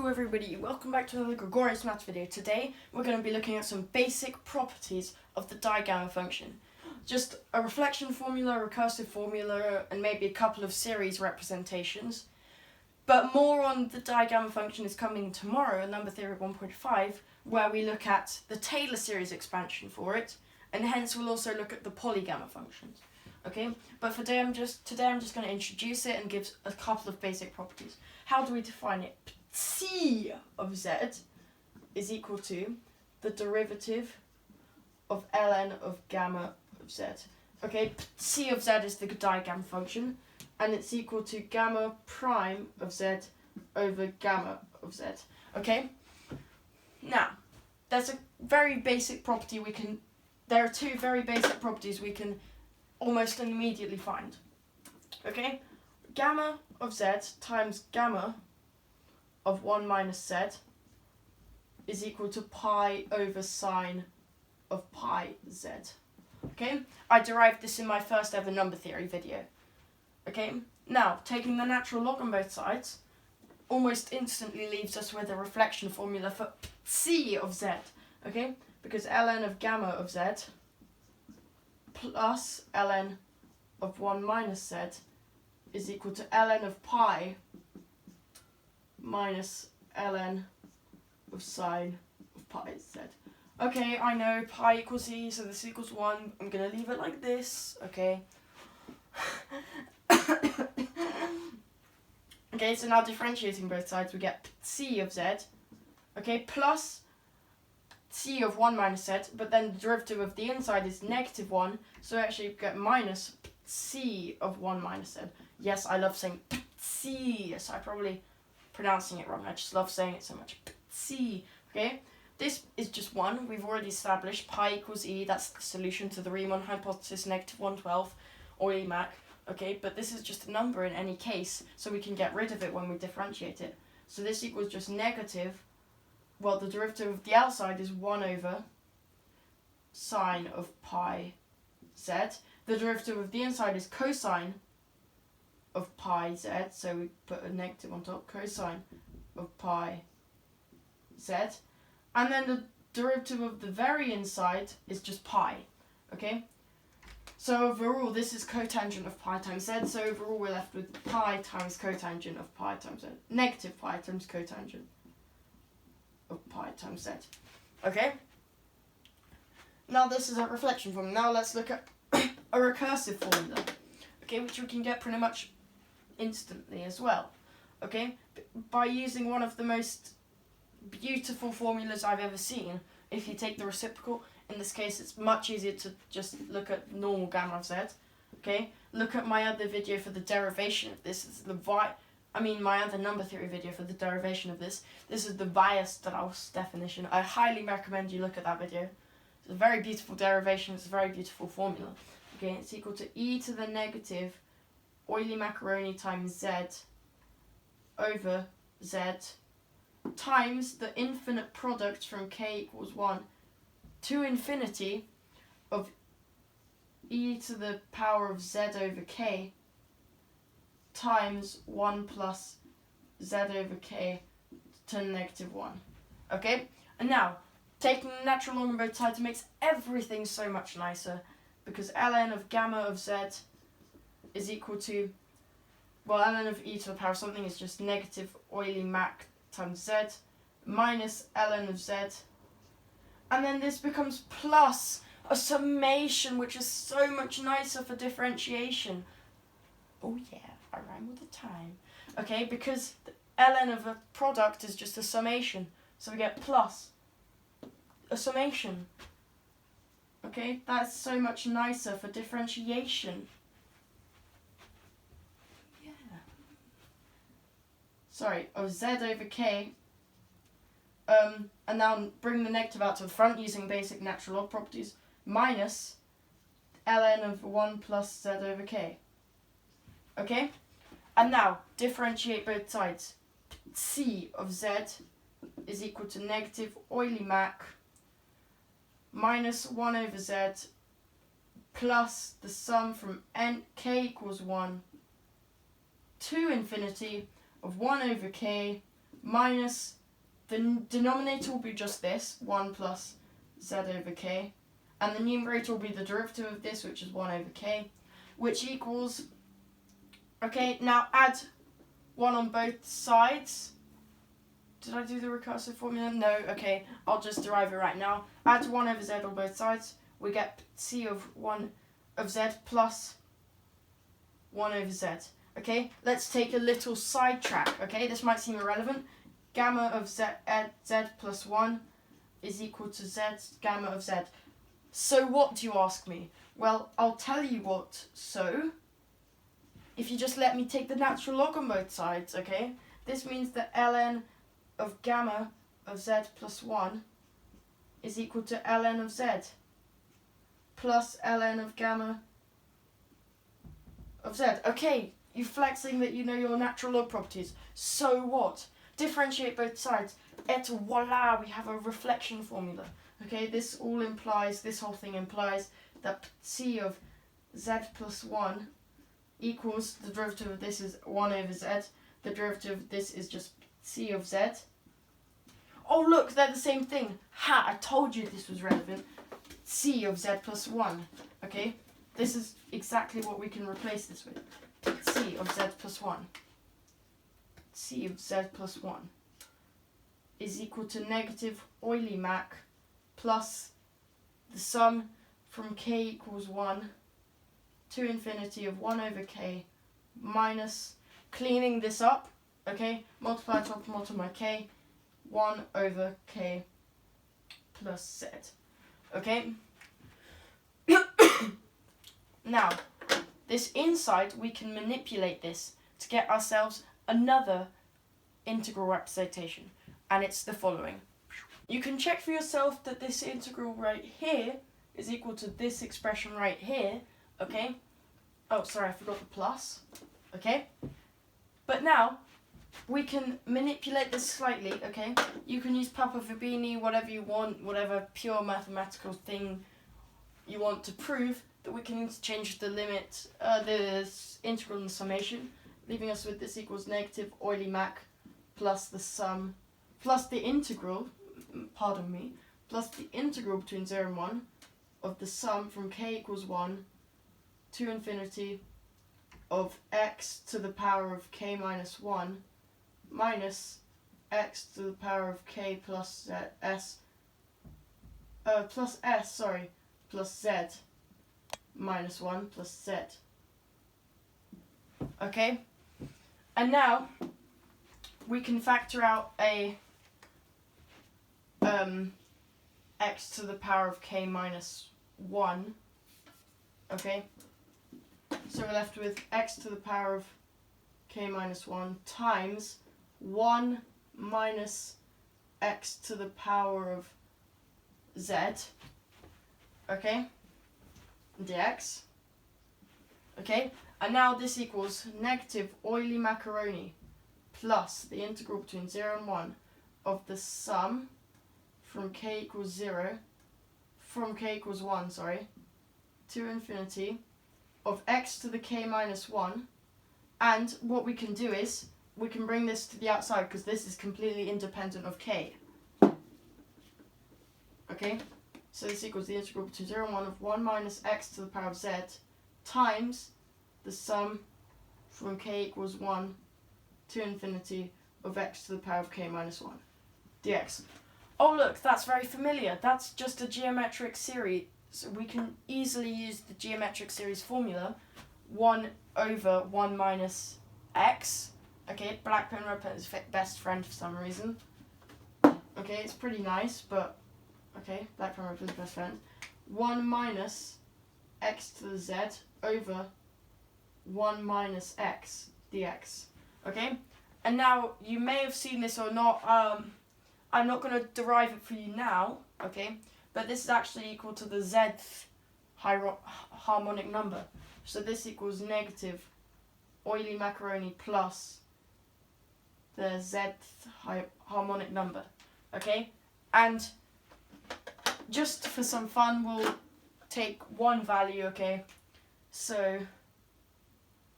Hello everybody, welcome back to another Gregorius Maths video. Today we're going to be looking at some basic properties of the Digamma function. Just a reflection formula, a recursive formula, and maybe a couple of series representations. But more on the Digamma function is coming tomorrow in Number Theory 1.5, where we look at the Taylor series expansion for it, and hence we'll also look at the polygamma functions. Okay, but for today I'm just going to introduce it and give a couple of basic properties. How do we define it? C of z is equal to the derivative of ln of gamma of z. Okay, C of z is the Digamma function, and it's equal to gamma prime of z over gamma of z. Okay, now there's a very basic property there are two very basic properties we can almost immediately find. Okay, gamma of z times gamma of 1 minus z is equal to pi over sine of pi z. Okay, I derived this in my first ever number theory video. Okay, now taking the natural log on both sides almost instantly leaves us with a reflection formula for c of z. Okay, because ln of gamma of z plus ln of 1 minus z is equal to ln of pi minus ln of sine of pi z. Okay, I know pi equals e, so this equals 1. I'm going to leave it like this, okay? Okay, so now differentiating both sides, we get c of z, okay, plus c of 1 minus z, but then the derivative of the inside is negative 1, so we actually get minus c of 1 minus z. Yes, I love saying c, yes, I'm probably pronouncing it wrong, I just love saying it so much. C, okay? This is just 1, we've already established pi equals e, that's the solution to the Riemann hypothesis, negative 112, or Emac, okay? But this is just a number in any case, so we can get rid of it when we differentiate it. So this equals just negative, well, the derivative of the outside is 1 over sine of pi z. The derivative of the inside is cosine of pi z, so we put a negative on top, cosine of pi z. And then the derivative of the very inside is just pi, okay? So overall, this is cotangent of pi times z, so overall we're left with pi times cotangent of pi times z, negative pi times cotangent of pi times z. Okay? Now this is a reflection formula. Now let's look at a recursive formula, okay, which we can get pretty much instantly as well, okay, by using one of the most beautiful formulas I've ever seen. If you take the reciprocal, in this case it's much easier to just look at normal gamma of z, okay. Look at my other video for the derivation of this. It's my other number theory video for the derivation of this. This is the Weierstrass definition. I highly recommend you look at that video. It's a very beautiful derivation, it's a very beautiful formula. Okay, it's equal to e to the negative Euler macaroni times z over z times the infinite product from k equals 1 to infinity of e to the power of z over k times 1 plus z over k to negative 1. Okay? And now, taking the natural log on both sides makes everything so much nicer, because ln of gamma of z is equal to, well, ln of e to the power of something is just negative Euler mac times z minus ln of z. And then this becomes plus a summation, which is so much nicer for differentiation. Oh yeah, I rhyme with the time. Okay, because the ln of a product is just a summation. So we get plus a summation. Okay, that's so much nicer for differentiation. Yeah. Sorry, of z over k. And now bring the negative out to the front using basic natural log properties. Minus ln of 1 plus z over k. Okay? And now, differentiate both sides. C of z is equal to negative Euler mac minus 1 over z plus the sum from k equals 1 to infinity of 1 over k minus, the denominator will be just this, 1 plus z over k, and the numerator will be the derivative of this, which is 1 over k, which equals, okay, now add 1 on both sides. Did I do the recursive formula? No, okay, I'll just derive it right now. Add 1 over z on both sides, we get c of 1 of z plus 1 over z. Okay, let's take a little sidetrack, okay? This might seem irrelevant. Gamma of z plus 1 is equal to z gamma of z. So what, do you ask me? Well, I'll tell you what. So, if you just let me take the natural log on both sides, okay? This means that ln of gamma of z plus 1 is equal to ln of z plus ln of gamma of z. Okay, you're flexing that you know your natural log properties. So what? Differentiate both sides. Et voila, we have a reflection formula. Okay, this whole thing implies that c of z plus 1 equals, the derivative of this is 1 over z. The derivative of this is just c of z. Oh look, they're the same thing. Ha, I told you this was relevant. C of z plus 1. Okay, this is exactly what we can replace this with. C of z plus 1. C of z plus 1 is equal to negative Euler Mach plus the sum from k equals 1 to infinity of 1 over k minus, cleaning this up, okay, multiply top multiply k, 1 over k plus z. Okay? Now, this inside, we can manipulate this to get ourselves another integral representation. And it's the following. You can check for yourself that this integral right here is equal to this expression right here, okay? Oh, sorry, I forgot the plus, okay? But now, we can manipulate this slightly, okay? You can use Papa Fabini, whatever you want, whatever pure mathematical thing you want to prove, that we can interchange the limit, the integral and the summation, leaving us with this equals negative Euler Mach plus the sum, plus the integral, pardon me, plus the integral between 0 and 1 of the sum from k equals 1 to infinity of x to the power of k minus 1 minus x to the power of k plus plus z minus 1 plus z. Okay? And now we can factor out a x to the power of k minus 1. Okay? So we're left with x to the power of k minus 1 times 1 minus x to the power of z, okay, dx, okay, and now this equals negative Euler macaroni plus the integral between 0 and 1 of the sum from k equals 1, to infinity of x to the k minus 1, and what we can do is we can bring this to the outside because this is completely independent of k. Okay, so this equals the integral between 0 and 1 of 1 minus x to the power of z times the sum from k equals 1 to infinity of x to the power of k minus 1 dx. Oh look, that's very familiar. That's just a geometric series. So we can easily use the geometric series formula, 1 over 1 minus x. Okay, black pen red pen is best friend for some reason. Okay, it's pretty nice, but okay, black pen red pen is best friend. 1 minus x to the z over 1 minus x dx. Okay, and now you may have seen this or not. I'm not going to derive it for you now. Okay, but this is actually equal to the zth harmonic number. So this equals negative Euler macaroni plus the zth harmonic number. Okay, and just for some fun, we'll take one value. Okay, so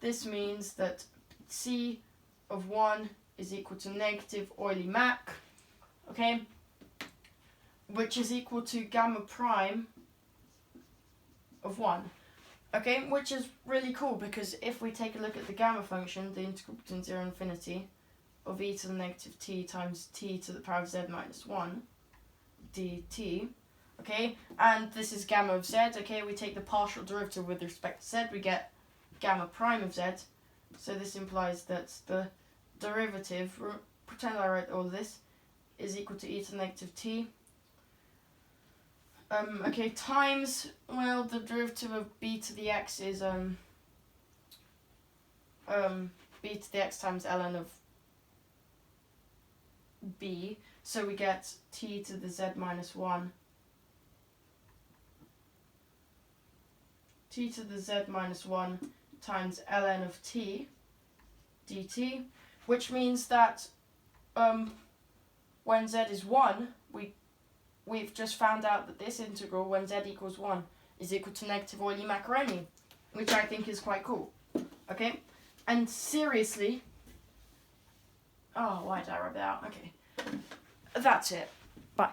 this means that c of 1 is equal to negative Euler Mach, okay, which is equal to gamma prime of 1. Okay, which is really cool because if we take a look at the gamma function, the integral between 0 and infinity of e to the negative t times t to the power of z minus 1 dt, okay, and this is gamma of z, okay, we take the partial derivative with respect to z, we get gamma prime of z, so this implies that the derivative, pretend I wrote all of this, is equal to e to the negative t, okay, times, well, the derivative of b to the x is b to the x times ln of b, so we get t to the z minus 1, t to the z minus 1 times ln of t dt, which means that when z is 1, we've just found out that this integral, when z equals 1, is equal to negative Euler macaroni, which I think is quite cool. Okay? And seriously... Oh, why did I rub it out? Okay. That's it. Bye.